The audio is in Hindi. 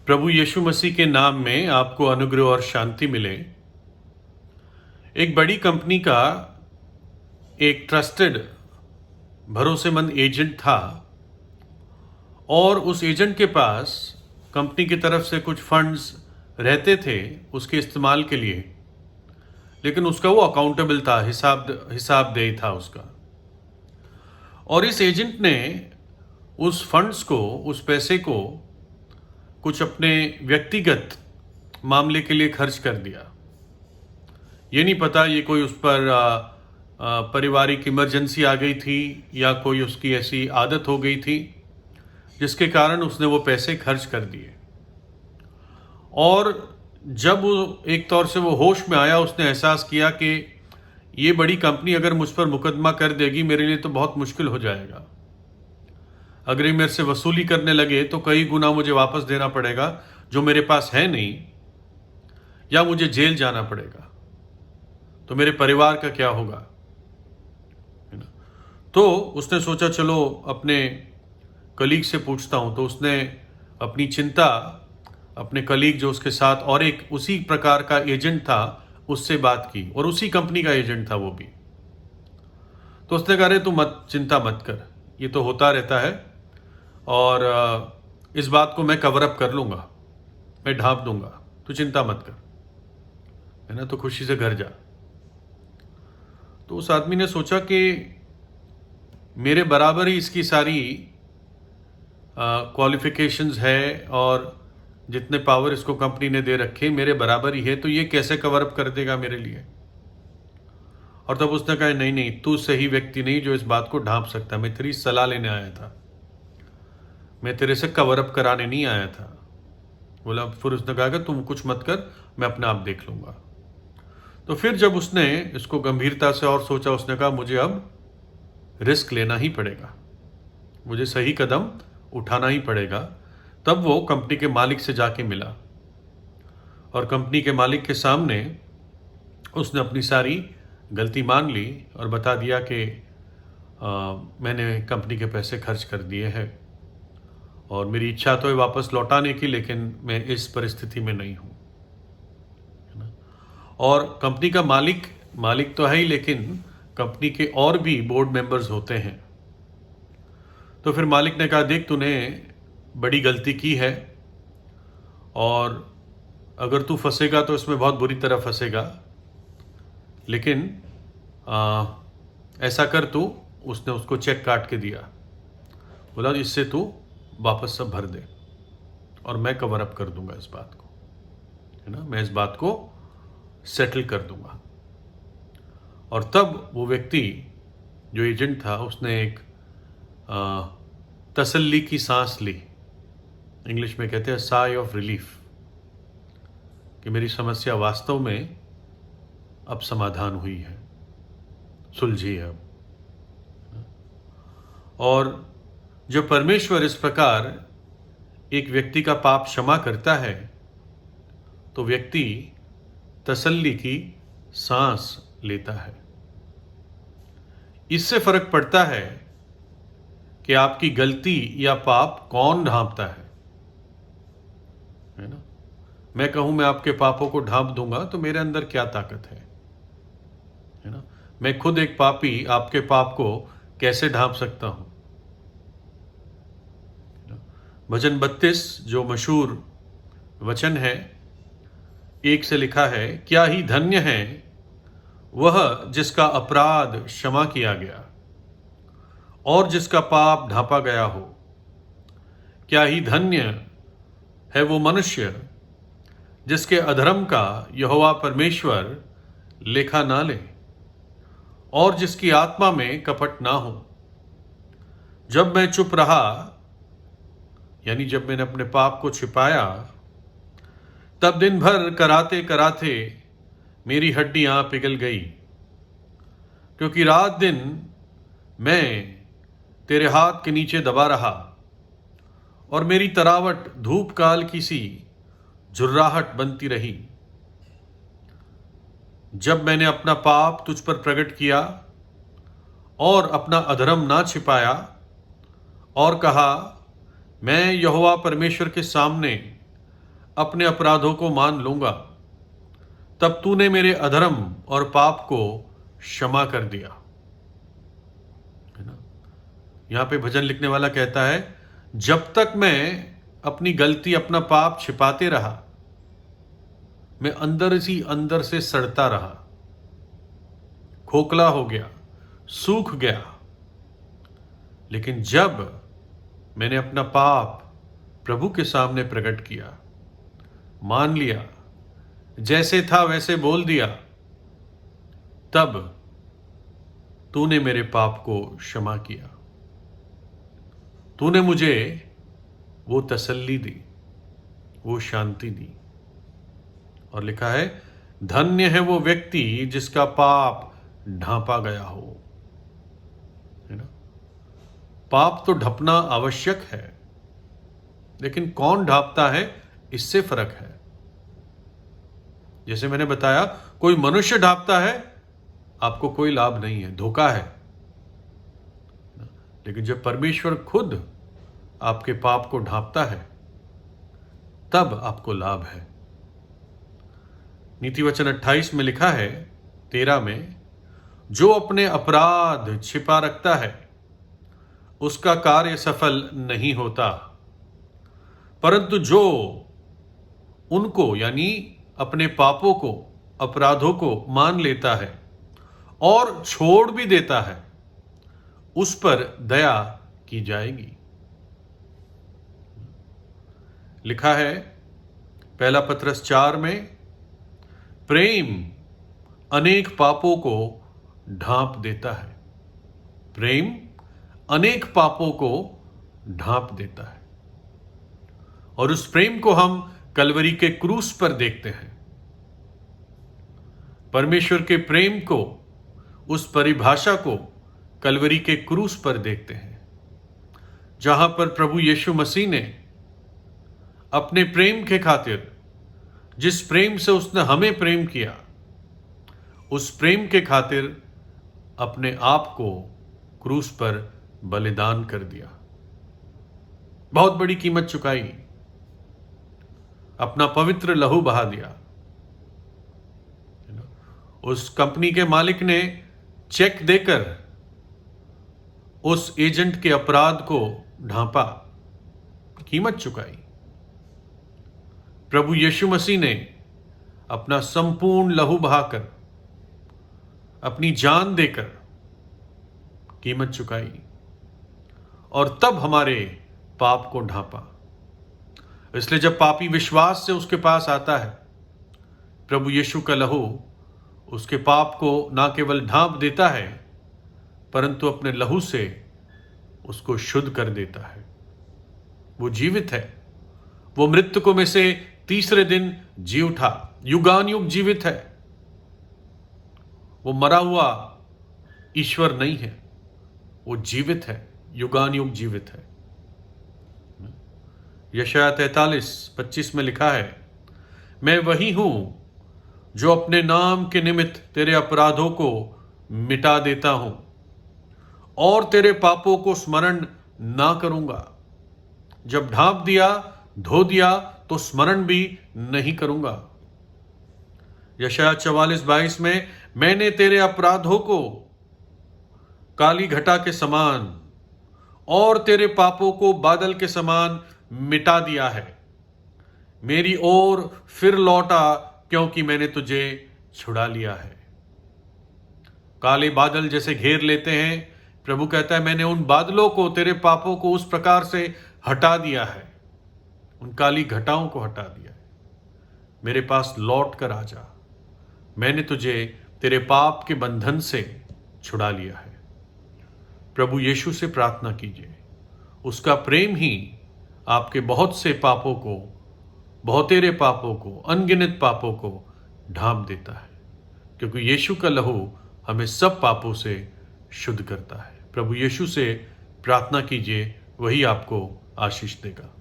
प्रभु यीशु मसीह के नाम में आपको अनुग्रह और शांति मिले। एक बड़ी कंपनी का एक ट्रस्टेड भरोसेमंद एजेंट था और उस एजेंट के पास कंपनी की तरफ से कुछ फंड्स रहते थे उसके इस्तेमाल के लिए, लेकिन उसका वो अकाउंटेबल था, हिसाबदेही था उसका। और इस एजेंट ने उस फंड्स को, उस पैसे को कुछ अपने व्यक्तिगत मामले के लिए खर्च कर दिया। ये नहीं पता ये कोई उस पर पारिवारिक इमरजेंसी आ गई थी या कोई उसकी ऐसी आदत हो गई थी जिसके कारण उसने वो पैसे खर्च कर दिए। और जब वो एक तौर से वो होश में आया, उसने एहसास किया कि ये बड़ी कंपनी अगर मुझ पर मुकदमा कर देगी मेरे लिए तो बहुत मुश्किल हो जाएगा। अगर ये मेरे से वसूली करने लगे तो कई गुना मुझे वापस देना पड़ेगा जो मेरे पास है नहीं, या मुझे जेल जाना पड़ेगा, तो मेरे परिवार का क्या होगा, है ना। तो उसने सोचा चलो अपने कलीग से पूछता हूं। तो उसने अपनी चिंता अपने कलीग जो उसके साथ और एक उसी प्रकार का एजेंट था उससे बात की, और उसी कंपनी का एजेंट था वो भी। तो उसने कहा, अरे तू चिंता मत कर, ये तो होता रहता है और इस बात को मैं कवर अप कर लूंगा, मैं ढांप दूंगा, तू चिंता मत कर, है ना, तो खुशी से घर जा। तो उस आदमी ने सोचा कि मेरे बराबर ही इसकी सारी क्वालिफिकेशंस है और जितने पावर इसको कंपनी ने दे रखे मेरे बराबर ही है, तो ये कैसे कवर अप कर देगा मेरे लिए। और तब उसने कहा, नहीं नहीं, तू सही व्यक्ति नहीं जो इस बात को ढांप सकता, मैं तेरी सलाह लेने आया था, मैं तेरे से कवर अप कराने नहीं आया था। बोला, फिर उसने कहा कि तुम कुछ मत कर, मैं अपने आप देख लूंगा। तो फिर जब उसने इसको गंभीरता से और सोचा, उसने कहा मुझे अब रिस्क लेना ही पड़ेगा, मुझे सही कदम उठाना ही पड़ेगा। तब वो कंपनी के मालिक से जाके मिला और कंपनी के मालिक के सामने उसने अपनी सारी गलती मान ली और बता दिया कि मैंने कंपनी के पैसे खर्च कर दिए हैं और मेरी इच्छा तो है वापस लौटाने की, लेकिन मैं इस परिस्थिति में नहीं हूँ, है ना। और कंपनी का मालिक तो है ही, लेकिन कंपनी के और भी बोर्ड मेंबर्स होते हैं। तो फिर मालिक ने कहा, देख तूने बड़ी गलती की है और अगर तू फंसेगा तो इसमें बहुत बुरी तरह फंसेगा, लेकिन ऐसा कर तू, उसने उसको चेक काट के दिया। बोला, इससे तू वापस सब भर दे और मैं कवर अप कर दूंगा इस बात को, है ना, मैं इस बात को सेटल कर दूंगा। और तब वो व्यक्ति जो एजेंट था उसने एक तसल्ली की सांस ली। इंग्लिश में कहते हैं साई ऑफ रिलीफ, कि मेरी समस्या वास्तव में अब समाधान हुई है, सुलझी है अब। और जब परमेश्वर इस प्रकार एक व्यक्ति का पाप क्षमा करता है तो व्यक्ति तसल्ली की सांस लेता है। इससे फर्क पड़ता है कि आपकी गलती या पाप कौन ढांपता है ना। मैं कहूं मैं आपके पापों को ढांप दूंगा तो मेरे अंदर क्या ताकत है ना। मैं खुद एक पापी आपके पाप को कैसे ढांप सकता हूं। भजन 32 जो मशहूर वचन है, 1 से लिखा है, क्या ही धन्य है वह जिसका अपराध क्षमा किया गया और जिसका पाप ढांपा गया हो। क्या ही धन्य है वो मनुष्य जिसके अधर्म का यहोवा परमेश्वर लेखा ना ले और जिसकी आत्मा में कपट ना हो। जब मैं चुप रहा, यानी जब मैंने अपने पाप को छिपाया, तब दिन भर कराते कराते मेरी हड्डियां पिघल गई, क्योंकि रात दिन मैं तेरे हाथ के नीचे दबा रहा और मेरी तरावट धूप काल की सी झुर्राहट बनती रही। जब मैंने अपना पाप तुझ पर प्रकट किया और अपना अधर्म ना छिपाया और कहा, मैं यहोवा परमेश्वर के सामने अपने अपराधों को मान लूंगा, तब तूने मेरे अधर्म और पाप को क्षमा कर दिया। है ना? यहां पे भजन लिखने वाला कहता है, जब तक मैं अपनी गलती, अपना पाप छिपाते रहा, मैं अंदर ही अंदर से सड़ता रहा, खोखला हो गया, सूख गया। लेकिन जब मैंने अपना पाप प्रभु के सामने प्रकट किया, मान लिया, जैसे था वैसे बोल दिया, तब तूने मेरे पाप को क्षमा किया। तूने मुझे वो तसल्ली दी, वो शांति दी। और लिखा है, धन्य है वो व्यक्ति जिसका पाप ढांपा गया हो। है ना? पाप तो ढपना आवश्यक है, लेकिन कौन ढांपता है, इससे फर्क है। जैसे मैंने बताया, कोई मनुष्य ढांपता है, आपको कोई लाभ नहीं है, धोखा है। लेकिन जब परमेश्वर खुद आपके पाप को ढांपता है, तब आपको लाभ है। नीति वचन 28 में लिखा है, 13 में, जो अपने अपराध छिपा रखता है उसका कार्य सफल नहीं होता, परंतु जो उनको यानी अपने पापों को, अपराधों को मान लेता है और छोड़ भी देता है, उस पर दया की जाएगी। लिखा है पहला पत्रस 4 में, प्रेम अनेक पापों को ढांप देता है। प्रेम अनेक पापों को ढांप देता है। और उस प्रेम को हम कलवरी के क्रूस पर देखते हैं। परमेश्वर के प्रेम को, उस परिभाषा को कलवरी के क्रूस पर देखते हैं, जहां पर प्रभु यीशु मसीह ने अपने प्रेम के खातिर, जिस प्रेम से उसने हमें प्रेम किया, उस प्रेम के खातिर अपने आप को क्रूस पर बलिदान कर दिया, बहुत बड़ी कीमत चुकाई, अपना पवित्र लहू बहा दिया। उस कंपनी के मालिक ने चेक देकर उस एजेंट के अपराध को ढांपा, कीमत चुकाई। प्रभु यीशु मसीह ने अपना संपूर्ण लहू बहाकर, अपनी जान देकर कीमत चुकाई और तब हमारे पाप को ढांपा। इसलिए जब पापी विश्वास से उसके पास आता है, प्रभु यीशु का लहू उसके पाप को ना केवल ढांप देता है, परंतु अपने लहू से उसको शुद्ध कर देता है। वो जीवित है, वो मृतकों में से तीसरे दिन जी उठा, युगानुयुग जीवित है। वो मरा हुआ ईश्वर नहीं है, वो जीवित है, युगानुयुग जीवित है। यशायाह 43:25 में लिखा है, मैं वही हूं जो अपने नाम के निमित्त तेरे अपराधों को मिटा देता हूं और तेरे पापों को स्मरण ना करूंगा। जब ढांप दिया, धो दिया, तो स्मरण भी नहीं करूंगा। यशायाह 44:22 में, मैंने तेरे अपराधों को काली घटा के समान और तेरे पापों को बादल के समान मिटा दिया है। मेरी ओर फिर लौटा, क्योंकि मैंने तुझे छुड़ा लिया है। काले बादल जैसे घेर लेते हैं, प्रभु कहता है मैंने उन बादलों को, तेरे पापों को उस प्रकार से हटा दिया है, उन काली घटाओं को हटा दिया है। मेरे पास लौट कर आ जा, मैंने तुझे तेरे पाप के बंधन से छुड़ा लिया है। प्रभु यीशु से प्रार्थना कीजिए, उसका प्रेम ही आपके बहुत से पापों को, बहुतेरे पापों को, अनगिनत पापों को ढांप देता है, क्योंकि यीशु का लहू हमें सब पापों से शुद्ध करता है। प्रभु यीशु से प्रार्थना कीजिए, वही आपको आशीष देगा।